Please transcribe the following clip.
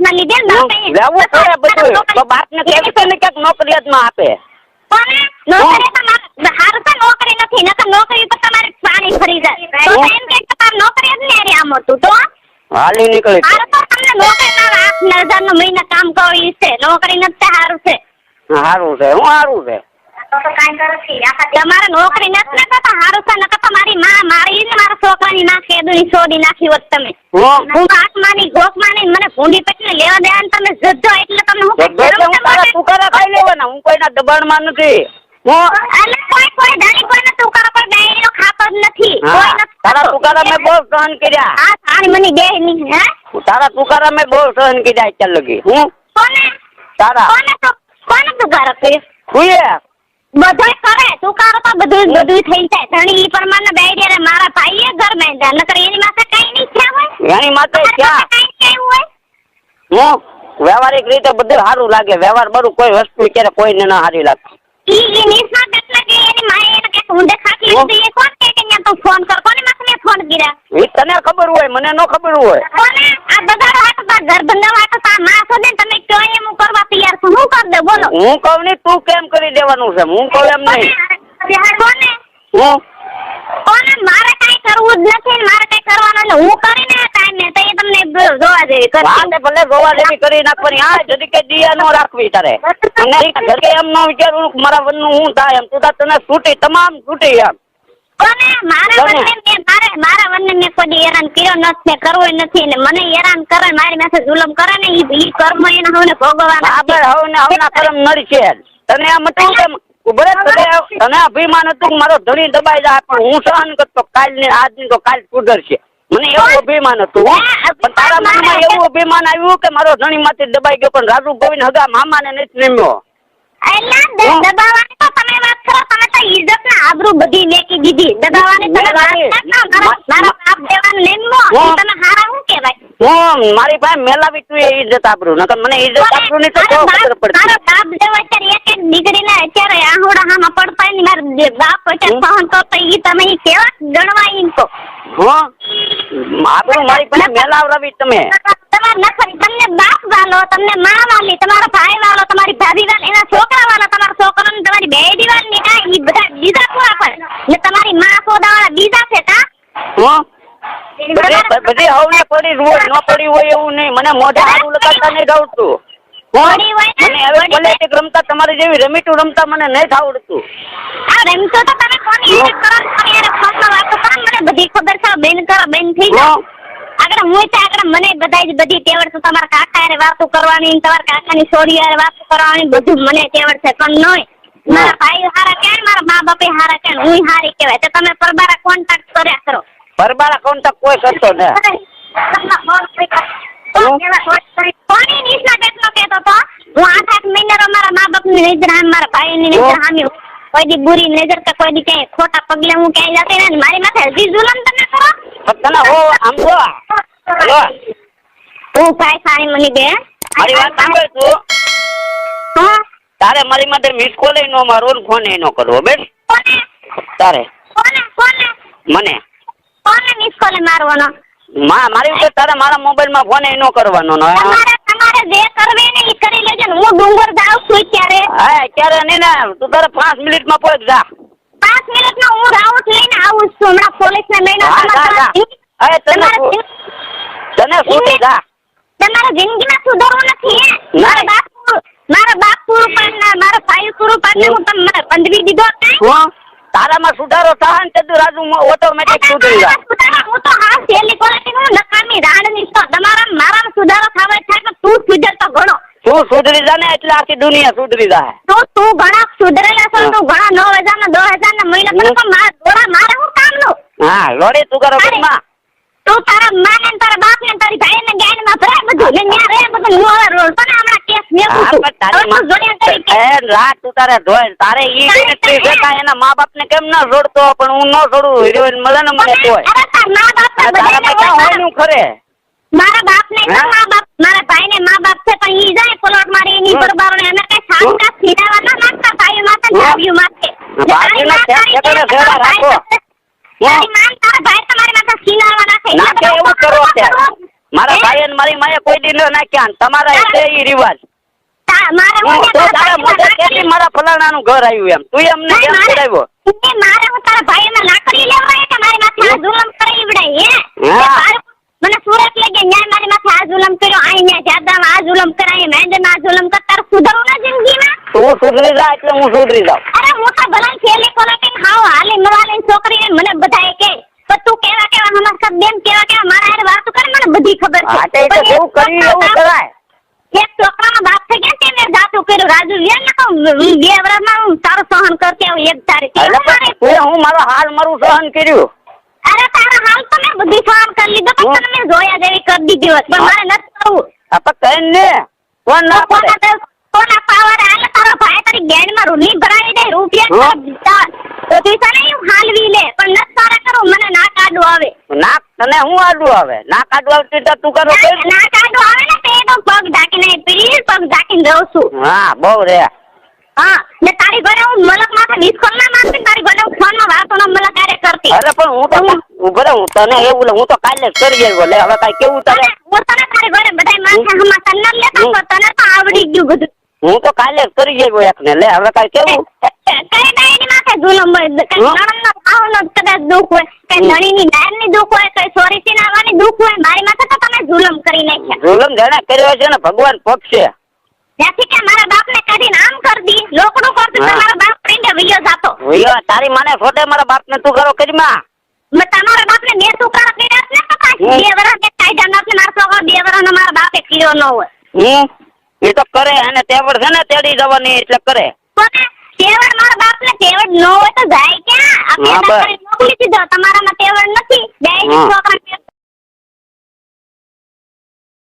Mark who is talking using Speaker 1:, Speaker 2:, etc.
Speaker 1: ના લીધે
Speaker 2: લેવું પડે બધું તો બાપને કેવી છે ને ક્યાંક નોકરિયાતમાં આપે
Speaker 1: નોકરી હારું તો નોકરી નથી નકર નોકરી તો તમારે પાણી ફરી જાય તો એમ કે તમારે નોકરી જ નહીં આમ હતું તો
Speaker 2: હાલી નીકળી
Speaker 1: હારું તો તમને નોકરી ના 8,000 નો મહિના કામ કરવી છે નોકરી નથી હારું છે
Speaker 2: સારું છે હું સારું છે
Speaker 1: તમારે નોકરી નથી ને તો હારું છે નકર તમારી માં મારી ને મારા છોકરાની ના કેદુની છોડી નાખી હોત તમે હું આત્માની ગોખમાની મને ભૂંડી પેટને લેવા દેવા તમે જજો એટલે તમને હું
Speaker 2: તારા તુકારા ખાઈ લેવાના હું કોઈના દબાણમાં નથી
Speaker 1: અલે કોઈ દાડી કોઈને તુકારા પર ડાયરીનો ખાતો જ નથી
Speaker 2: તારા તુકારા મેં બહુ સહન કર્યા
Speaker 1: આ સાણી મની દે ની હે
Speaker 2: તારા તુકારા મેં બહુ સહન કર્યા અત્યાર લગી હું
Speaker 1: કોને
Speaker 2: તારા
Speaker 1: કોને તુકારા કર્યો
Speaker 2: હુંય
Speaker 1: બધું કરે તુકારો તો બધું થઈ જાય ધણી પ્રમાણે બેડે મારા ભાઈએ ઘર બાંધ્યા નકર એની માથે કઈ નહીં થયા હોય
Speaker 2: એની માથે ક્યાં
Speaker 1: કઈ કેવું હોય
Speaker 2: હું વ્યવહારિક રીતે બધું સારું લાગે વ્યવહાર બધું કોઈ વસ્તુ ક્યારે કોઈને ના સારી લાગતી
Speaker 1: ઈ નિસ્મા કેટલા કે એની માએ એને કે ઊંડે ખાતી હતી એ કોણ કે અહીંયા તું ફોન કર કોને માથે મેં ફોન કર્યા
Speaker 2: ઈ તને ખબર હોય મને ન ખબર હોય
Speaker 1: કોને આ બગાડો હાથ બા ઘર બંધવા હાથ તા માં સોદે તમે કયો એમ કરવા તૈયાર છો હું કર દે બોલો
Speaker 2: હું કહું ને તું કેમ કરી દેવાનું છે હું કહું એમ નહીં
Speaker 1: કોને
Speaker 2: હું
Speaker 1: કોને મારે કઈ કરવું જ નથી ને મારે કઈ કરવાનું એટલે હું કરીને ટાઈમે તો એ તમને જોવા જેવી કરી
Speaker 2: વાંધે ભલે જોવા જેવી કરી નાખવાની આ જરી કે દિયા નો રાખવી તારે અને એમ ન વિચારવું મારા વનનું હું થાય એમ તું તને છૂટી તમામ છૂટી એમ
Speaker 1: કોને મારા વનને મેં કોઈ હેરાન કર્યો નથી કરવું નથી ને મને હેરાન કરે મારી માથે જુલમ કરે ને ઈ કર્મ એના હવે ભોગવવાના
Speaker 2: આપણે હવે કર્મ નડી છે તને એમ હતું કે ઉભરે તને અભિમાન હતું મારો ધણી દબાઈ જાય પણ હું સહન કરતો કાલ ને આજની તો કાલ સુધરશે મને એવું અભિમાન હતું પણ તારા મનમાં એવું અભિમાન આવ્યું કે મારો ધણી માંથી દબાઈ ગયો પણ રાજુ ગોવિંદ હગા મામાને નથી રમ્યો
Speaker 1: એટલે દબાવવાની તો તમે વાત કરો તમે તો ઇજ્જત ના આબરૂ બધી મેકી દીધી દબાવવાની તમે મારા બાપ દેવાનું નેમો તમે હારા હું કહેવાય
Speaker 2: મારી પાસે મેલાવી તું ઇજ્જત આબરૂ નકર મને ઇજ્જત આબરૂ ની તો ખબર પડતી
Speaker 1: મારો બાપ દેવ અત્યારે એક દીકરીને અત્યારે આહોડા હામાં પડતા ની મારા બાપ અત્યારે સહન કરતો ઈ તમે ઈ કેવા ગણવા ઈમ તો
Speaker 2: આબરૂ મારી પાસે મેલાવરાવી તમે
Speaker 1: તમાર નખરી તમને બાપ વાલો તમને માં વાલી તમારો ભાઈ વાલો તમારી ભાભી વાલી એના છોકરા વાલા તમારા છોકરાને તમારી બેડી વાલી ને ઈ બધા બીજા પૂરા પર ને તમારી માં સોદાવાળા બીજા છે કા
Speaker 2: બધી હવને પડી રોજ ન પડી હોય એવું નહીં મને મોઢે હારું લગાડતા નહીં આવડતું મને હવે પોલિટિક રમતા તમારી જેવી રમીટું રમતા મને નહીં આવડતું
Speaker 1: આ રમતો તો તમે કોની હેરાન કરો કોની હેરાન ફોનમાં વાતો કરો મને બધી ખબર છે બેન કરો બેન થઈ જાઓ આગળ હું છે આગળ મને બધી તેવડ છે તમારા કાકા હારે વાતો કરવાની તમારા કાકાની છોડી હારે વાતો કરવાની બધું મને તેવડ છે પણ નોય મારા ભાઈ હારા કેણ મારા મા બાપે હારા કેણ હું હારી કહેવાય તો તમે પરબારા કોન્ટેક્ટ કર્યા કરો
Speaker 2: પરબારા કોન્ટેક્ટ કોઈ કરતો ને
Speaker 1: કોની નીચના કેટલો કહેતો તો હું 8 મહિના મારા મા બાપની નજર મારા ભાઈની નજર સામે કોઈ દી બુરી નજર કે કોઈ દી કઈ ખોટા પગલે હું ક્યાંય જતી ને મારી માથે હજી જુલમ તમે કરો
Speaker 2: તને હો આમ જો હેલો
Speaker 1: તું કાઈ સારી મની બે
Speaker 2: મારી વાત સાંભળ તું તારે મારી માટે મિસ કોલ નો મારો ફોન નો કરવો બેસ
Speaker 1: કોને
Speaker 2: તારે
Speaker 1: કોને
Speaker 2: મને
Speaker 1: કોને મિસ કોલ મારવાનો
Speaker 2: મારી ઉપર તારે મારા મોબાઈલ માં ફોન નો કરવાનો
Speaker 1: તમારે જે કરવે ને ઈ કરી લેજો ને હું ડુંગર જાઉં છું અત્યારે
Speaker 2: હા અત્યારે નહીં ને તું તારે 5 મિનિટ માં પહોંચ જા
Speaker 1: 5 મિનિટ માં હું રાઉટ લઈને આવું છું હમણાં પોલીસ ને લઈને
Speaker 2: તને છૂટી જા
Speaker 1: તમારે જિંદગીમાં સુધારવું નથી મારા બાપ પૂરું પાડના મારા ભાઈ પૂરું પાડને હું તમને બંધવી દીધો
Speaker 2: તારામાં સુધારો થાય ને તે રાજુ ઓટોમેટિક સુધરી જાય
Speaker 1: હું તો હા સેલી ક્વોલિટી નું નકામી રાણની છો તમારા મારામાં સુધારો થાય તો તું સુધરતો ઘણો
Speaker 2: તું સુધરી જા ને એટલે આખી દુનિયા સુધરી જાય
Speaker 1: તો તું ઘણા સુધરેલા છો તું ઘણા 9,000 ને 10,000 ને મહિના પણ મારા હું કામ નું
Speaker 2: હા લોડી તું કરો માં
Speaker 1: તું તારા માને ને તારા બાપ ને તારી ભાઈ ને ગાય માં ભરાય બધું ને ન્યા રે બધું મોર રોલ પણ હમણાં કેસ મેકું છું તારી માં જોડ્યા કરી
Speaker 2: એ રાત તું તારે ધોય તારે ઈ ગણતરી છે એના મા બાપ ને કેમ ના જોડતો પણ હું ન છોડું હિરોઈન મળે ને મને કોઈ
Speaker 1: અરે તાર મા બાપ ને
Speaker 2: તારા માં હોય નું ખરે
Speaker 1: મારા બાપ ને મા બાપ મારા ભાઈ ને મા બાપ છે પણ ઈ જાય પ્લોટ મારી એની બરબારો ને અમે કઈ સાચા ખીરાવા ના નાખતા ભાઈ માથે જાવ્યું માથે
Speaker 2: બાકી ના ખેતરે ખેડા રાખો
Speaker 1: તારી માન તારા ભાઈ તમારી માથે ખીરાવા નાખે
Speaker 2: ના કે એવું કરો છે મારા ભાઈ ને મારી માએ કોઈ દી ન નાખ્યા ને તમારા છે ઈ રિવાજ.
Speaker 1: મારે
Speaker 2: હું તો તારા મદદ કેથી મારા ફલાણાનું ઘર આવ્યું એમ તું એમને કેમ કરાવ્યો?
Speaker 1: મારે હું તારા ભાઈમાં લાકડી લેવાય કે મારી માથે આ જુલમ કરી વડાય
Speaker 2: હા.
Speaker 1: મને સુરત લઈ ગયા ન્યાય મારી માથે આ જુલમ કર્યો અહીંયા જાદામાં આ જુલમ કરાય મેંદમાં આ જુલમ કર તાર સુધરવું ના જિંદગીમાં.
Speaker 2: તું સુધરી જા એટલે હું સુધરી જાઉં.
Speaker 1: અરે હું તો ભલા ફેલી કોલેટીન હાવ હાલી મવાલીન છોકરીને મને બધાએ કે પણ તું કેવા કેવા હમાર સાથ બેન કેવા મારા હારે વાતો કરે મને બધી ખબર છે.
Speaker 2: હા તો એ તો જેવું કરી એવું કરાય.
Speaker 1: એક છોકરાનો બાપ થઈ ગયા તે મેં જાતું કર્યું રાજુ લે ને કહું 2 વર્ષમાં હું તારું સહન કરતી આવું એક તારીખ
Speaker 2: હું મારો હાલ મારું સહન કર્યું.
Speaker 1: અરે તારા હાલ તો મેં બધી સહન કરી લીધો પણ તને મેં જોયા જેવી કરી દીધી હોત પણ મારે નથી કરવું.
Speaker 2: આપણે કઈ ને કોણ ના પડે
Speaker 1: કોના પાવર આલે તારો ભાઈ તારી ગેંડમાં રૂલી ભરાવી દે રૂપિયા તો તું તને એવું હાલવી લે પણ નથી તારા કરું મને ના કાઢવું આવે.
Speaker 2: ના તને હું આડું આવે ના કાઢવા આવતી તો તું કરો
Speaker 1: ના કાઢવું આવે ને તે તો પગ ઢાંકીને પ્લીઝ પગ ઢાંકીને રહું છું.
Speaker 2: હા બહુ રે.
Speaker 1: હા ને તારી ઘરે હું મલક માથે મિસકોલ ના મારતી તારી ઘરે હું ફોનમાં વાતો ન મલક આરે કરતી.
Speaker 2: અરે પણ હું તો ઉભરે હું તને એવું હું તો કાલે જ કરી ગયો લે હવે કઈ કેવું તારે
Speaker 1: હું તને તારી ઘરે બધાય માથે હમાસા ન લેતા તને તો આવડી ગયું બધું.
Speaker 2: હું તો કાલે જ કરી ગયો એકને લે હવે કઈ કેવું
Speaker 1: કઈ ડાયની માથે જુલમ હોય કઈ નણંદનો ભાવનો કદાચ દુઃખ હોય કઈ નણીની નાયરની દુઃખ હોય કઈ સોરીથી નાવાની દુઃખ હોય મારી માથે તો તમે જુલમ કરી નાખ્યા.
Speaker 2: જુલમ જેને કર્યો છે ને ભગવાન પક્ષે
Speaker 1: ત્યાંથી કે મારા બાપને કાઢીને આમ કરી દી લોકડું કરતું તો મારા બાપ પ્રિંડે વિયો જાતો.
Speaker 2: વિયો તારી માને છોટે મારા બાપને તું કરો કરીમાં
Speaker 1: તમારા બાપને 2 છોકરા કર્યા ને પપ્પા 2 વર્ષ કે કાયદા નથી મારા છોકરો 2 વર્ષનો મારા બાપે કર્યો ન હોય.
Speaker 2: એ તો કરે અને તેવડ છે ને તેડી જવાની એટલે કરે.
Speaker 1: કોને તેવડ મારા બાપને તેવડ ન હોય તો જાય ક્યાં? આપણે મોકલી દીધો તમારામાં તેવડ નથી બે છોકરા